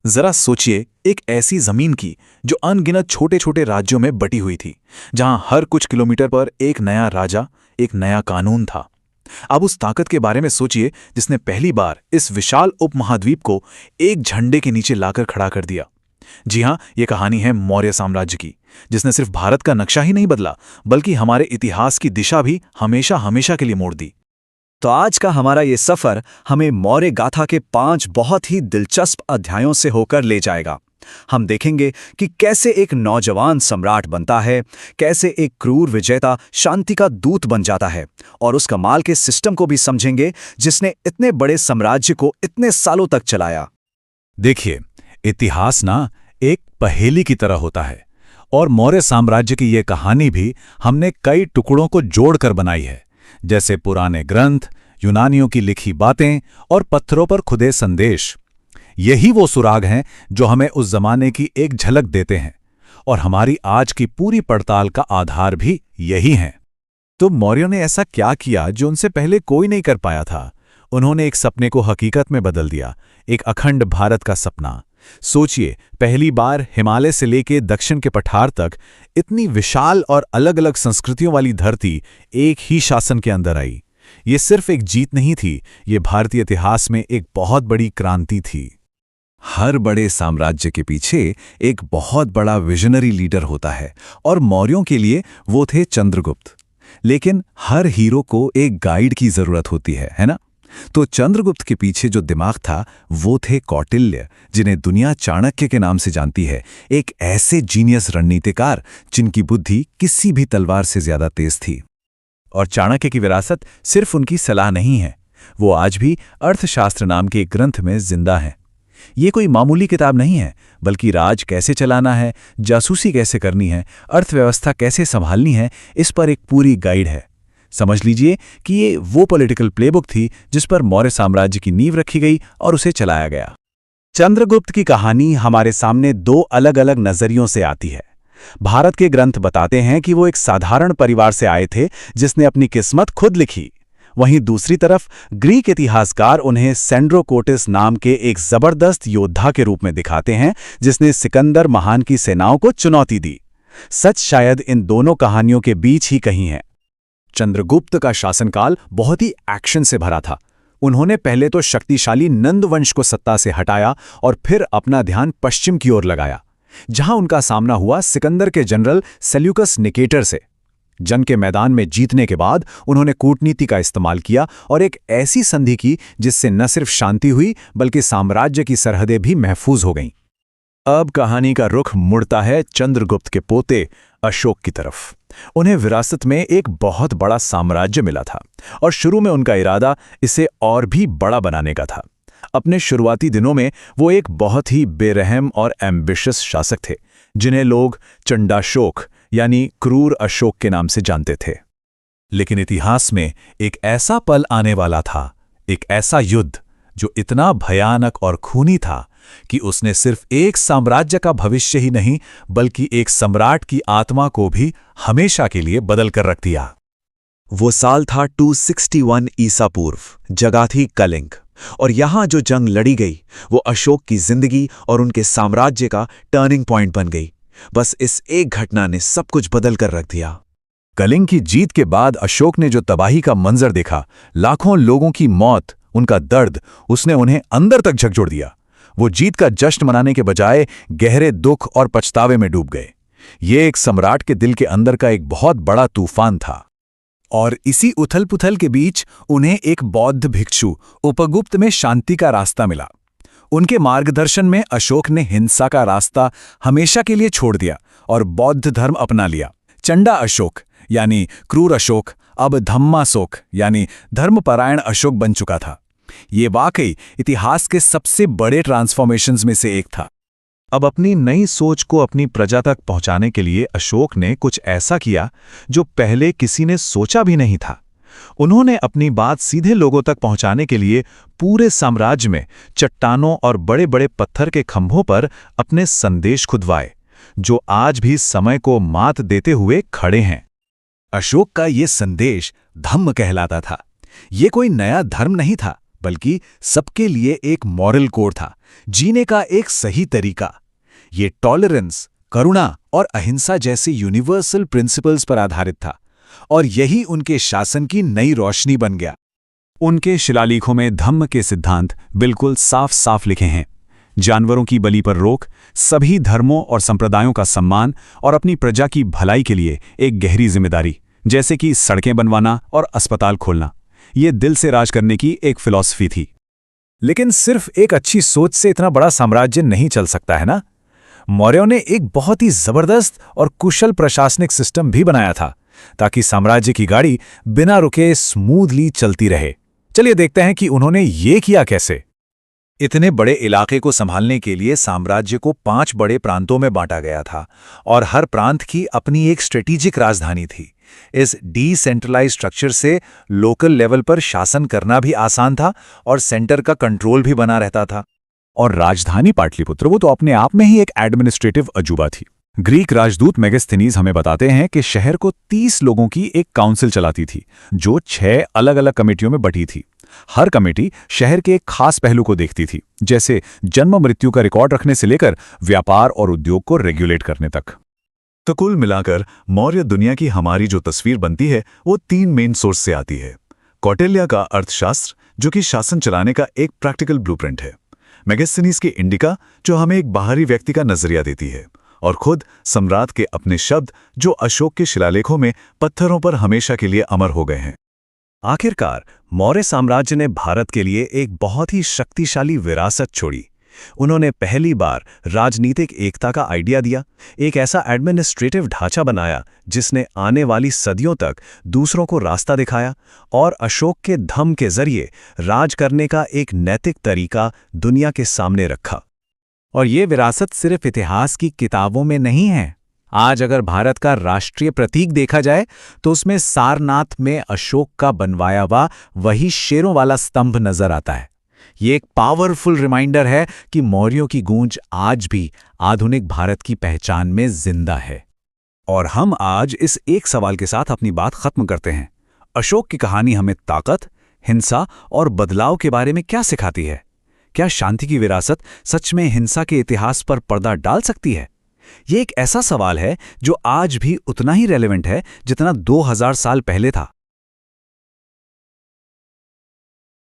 जरा सोचिए, एक ऐसी जमीन की जो अनगिनत छोटे छोटे राज्यों में बटी हुई थी, जहां हर कुछ किलोमीटर पर एक नया राजा, एक नया कानून था। अब उस ताकत के बारे में सोचिए जिसने पहली बार इस विशाल उपमहाद्वीप को एक झंडे के नीचे लाकर खड़ा कर दिया। जी हां, यह कहानी है मौर्य साम्राज्य की, जिसने सिर्फ भारत का नक्शा ही नहीं बदला, बल्कि हमारे इतिहास की दिशा भी हमेशा हमेशा के लिए मोड़ दी। तो आज का हमारा ये सफर हमें मौर्य गाथा के 5 बहुत ही दिलचस्प अध्यायों से होकर ले जाएगा। हम देखेंगे कि कैसे एक नौजवान सम्राट बनता है, कैसे एक क्रूर विजेता शांति का दूत बन जाता है, और उस कमाल के सिस्टम को भी समझेंगे जिसने इतने बड़े साम्राज्य को इतने सालों तक चलाया। देखिए, इतिहास ना एक पहेली की तरह होता है, और मौर्य साम्राज्य की ये कहानी भी हमने कई टुकड़ों को जोड़कर बनाई है, जैसे पुराने ग्रंथ, यूनानियों की लिखी बातें और पत्थरों पर खुदे संदेश। यही वो सुराग हैं जो हमें उस जमाने की एक झलक देते हैं, और हमारी आज की पूरी पड़ताल का आधार भी यही है। तो मौर्यों ने ऐसा क्या किया जो उनसे पहले कोई नहीं कर पाया था? उन्होंने एक सपने को हकीकत में बदल दिया, एक अखंड भारत का सपना। सोचिए, पहली बार हिमालय से लेके दक्षिण के पठार तक इतनी विशाल और अलग अलग संस्कृतियों वाली धरती एक ही शासन के अंदर आई। ये सिर्फ एक जीत नहीं थी, ये भारतीय इतिहास में एक बहुत बड़ी क्रांति थी। हर बड़े साम्राज्य के पीछे एक बहुत बड़ा विजनरी लीडर होता है, और मौर्यों के लिए वो थे चंद्रगुप्त। लेकिन हर हीरो को एक गाइड की जरूरत होती है ना? तो चंद्रगुप्त के पीछे जो दिमाग था वो थे कौटिल्य, जिन्हें दुनिया चाणक्य के नाम से जानती है। एक ऐसे जीनियस रणनीतिकार जिनकी बुद्धि किसी भी तलवार से ज्यादा तेज थी। और चाणक्य की विरासत सिर्फ उनकी सलाह नहीं है, वो आज भी अर्थशास्त्र नाम के एक ग्रंथ में जिंदा है। ये कोई मामूली किताब नहीं है, बल्कि राज कैसे चलाना है, जासूसी कैसे करनी है, अर्थव्यवस्था कैसे संभालनी है, इस पर एक पूरी गाइड है। समझ लीजिए कि ये वो पॉलिटिकल प्लेबुक थी जिस पर मौर्य साम्राज्य की नींव रखी गई और उसे चलाया गया। चंद्रगुप्त की कहानी हमारे सामने 2 अलग अलग नजरियों से आती है। भारत के ग्रंथ बताते हैं कि वो एक साधारण परिवार से आए थे जिसने अपनी किस्मत खुद लिखी। वहीं दूसरी तरफ ग्रीक इतिहासकार उन्हें सेंड्रोकोटिस नाम के एक जबरदस्त योद्धा के रूप में दिखाते हैं जिसने सिकंदर महान की सेनाओं को चुनौती दी। सच शायद इन दोनों कहानियों के बीच ही कहीं है। चंद्रगुप्त का शासनकाल बहुत ही एक्शन से भरा था। उन्होंने पहले तो शक्तिशाली नंद वंश को सत्ता से हटाया और फिर अपना ध्यान पश्चिम की ओर लगाया, जहां उनका सामना हुआ सिकंदर के जनरल सेल्यूकस निकेटर से। जंग के मैदान में जीतने के बाद उन्होंने कूटनीति का इस्तेमाल किया और एक ऐसी संधि की जिससे न सिर्फ शांति हुई बल्कि साम्राज्य की सरहदें भी महफूज हो गईं। अब कहानी का रुख मुड़ता है चंद्रगुप्त के पोते अशोक की तरफ। उन्हें विरासत में एक बहुत बड़ा साम्राज्य मिला था और शुरू में उनका इरादा इसे और भी बड़ा बनाने का था। अपने शुरुआती दिनों में वो एक बहुत ही बेरहम और एम्बिशियस शासक थे, जिन्हें लोग चंडाशोक यानी क्रूर अशोक के नाम से जानते थे। लेकिन इतिहास में एक ऐसा पल आने वाला था, एक ऐसा युद्ध जो इतना भयानक और खूनी था कि उसने सिर्फ एक साम्राज्य का भविष्य ही नहीं बल्कि एक सम्राट की आत्मा को भी हमेशा के लिए बदल कर रख दिया। वो साल था 261 ईसा पूर्व, जगह थी कलिंग, और यहां जो जंग लड़ी गई वो अशोक की जिंदगी और उनके साम्राज्य का टर्निंग पॉइंट बन गई। बस इस एक घटना ने सब कुछ बदल कर रख दिया। कलिंग की जीत के बाद अशोक ने जो तबाही का मंजर देखा, लाखों लोगों की मौत, उनका दर्द, उसने उन्हें अंदर तक झकझोर दिया। वो जीत का जश्न मनाने के बजाय गहरे दुख और पछतावे में डूब गए। ये एक सम्राट के दिल के अंदर का एक बहुत बड़ा तूफान था। और इसी उथल पुथल के बीच उन्हें एक बौद्ध भिक्षु उपगुप्त में शांति का रास्ता मिला। उनके मार्गदर्शन में अशोक ने हिंसा का रास्ता हमेशा के लिए छोड़ दिया और बौद्ध धर्म अपना लिया। चंडा अशोक यानी क्रूर अशोक अब धम्माशोक यानी धर्मपरायण अशोक बन चुका था। ये वाकई इतिहास के सबसे बड़े ट्रांसफॉर्मेशंस में से एक था। अब अपनी नई सोच को अपनी प्रजा तक पहुंचाने के लिए अशोक ने कुछ ऐसा किया जो पहले किसी ने सोचा भी नहीं था। उन्होंने अपनी बात सीधे लोगों तक पहुंचाने के लिए पूरे साम्राज्य में चट्टानों और बड़े बड़े पत्थर के खंभों पर अपने संदेश खुदवाए, जो आज भी समय को मात देते हुए खड़े हैं। अशोक का ये संदेश धम्म कहलाता था। ये कोई नया धर्म नहीं था, बल्कि सबके लिए एक मॉरल कोड था, जीने का एक सही तरीका। ये टॉलरेंस, करुणा और अहिंसा जैसे यूनिवर्सल प्रिंसिपल्स पर आधारित था, और यही उनके शासन की नई रोशनी बन गया। उनके शिलालेखों में धम्म के सिद्धांत बिल्कुल साफ साफ लिखे हैं। जानवरों की बलि पर रोक, सभी धर्मों और संप्रदायों का सम्मान और अपनी प्रजा की भलाई के लिए एक गहरी जिम्मेदारी, जैसे कि सड़कें बनवाना और अस्पताल खोलना। ये दिल से राज करने की एक फिलॉसफी थी। लेकिन सिर्फ एक अच्छी सोच से इतना बड़ा साम्राज्य नहीं चल सकता है ना। मौर्यों ने एक बहुत ही जबरदस्त और कुशल प्रशासनिक सिस्टम भी बनाया था, ताकि साम्राज्य की गाड़ी बिना रुके स्मूथली चलती रहे। चलिए देखते हैं कि उन्होंने ये किया कैसे। इतने बड़े इलाके को संभालने के लिए साम्राज्य को 5 बड़े प्रांतों में बांटा गया था, और हर प्रांत की अपनी एक स्ट्रेटेजिक राजधानी थी। इस डिसेंट्रलाइज्ड स्ट्रक्चर से लोकल लेवल पर शासन करना भी आसान था और सेंटर का कंट्रोल भी बना रहता था। और राजधानी पाटलिपुत्र वो तो अपने आप में ही एक एडमिनिस्ट्रेटिव अजूबा थी। ग्रीक राजदूत मेगास्थनीज हमें बताते हैं कि शहर को 30 लोगों की एक काउंसिल चलाती थी, जो 6 अलग अलग कमेटियों में बटी थी। हर कमेटी शहर के एक खास पहलू को देखती थी, जैसे जन्म मृत्यु का रिकॉर्ड रखने से लेकर व्यापार और उद्योग को रेगुलेट करने तक। तो कुल मिलाकर मौर्य दुनिया की हमारी जो तस्वीर बनती है वो 3 मेन सोर्स से आती है। कौटिल्य का अर्थशास्त्र, जो कि शासन चलाने का एक प्रैक्टिकल ब्लूप्रिंट है। मेगास्थनीज की इंडिका, जो हमें एक बाहरी व्यक्ति का नजरिया देती है। और खुद सम्राट के अपने शब्द, जो अशोक के शिलालेखों में पत्थरों पर हमेशा के लिए अमर हो गए हैं। आखिरकार मौर्य साम्राज्य ने भारत के लिए एक बहुत ही शक्तिशाली विरासत छोड़ी। उन्होंने पहली बार राजनीतिक एकता का आइडिया दिया, एक ऐसा एडमिनिस्ट्रेटिव ढांचा बनाया जिसने आने वाली सदियों तक दूसरों को रास्ता दिखाया, और अशोक के धम्म के जरिए राज करने का एक नैतिक तरीका दुनिया के सामने रखा। और ये विरासत सिर्फ इतिहास की किताबों में नहीं है। आज अगर भारत का राष्ट्रीय प्रतीक देखा जाए तो उसमें सारनाथ में अशोक का बनवाया हुआ वही शेरों वाला स्तंभ नजर आता है। ये एक पावरफुल रिमाइंडर है कि मौर्यों की गूंज आज भी आधुनिक भारत की पहचान में जिंदा है। और हम आज इस एक सवाल के साथ अपनी बात खत्म करते हैं। अशोक की कहानी हमें ताकत, हिंसा और बदलाव के बारे में क्या सिखाती है? क्या शांति की विरासत सच में हिंसा के इतिहास पर पर्दा डाल सकती है? ये एक ऐसा सवाल है जो आज भी उतना ही रेलेवेंट है जितना 2000 साल पहले था।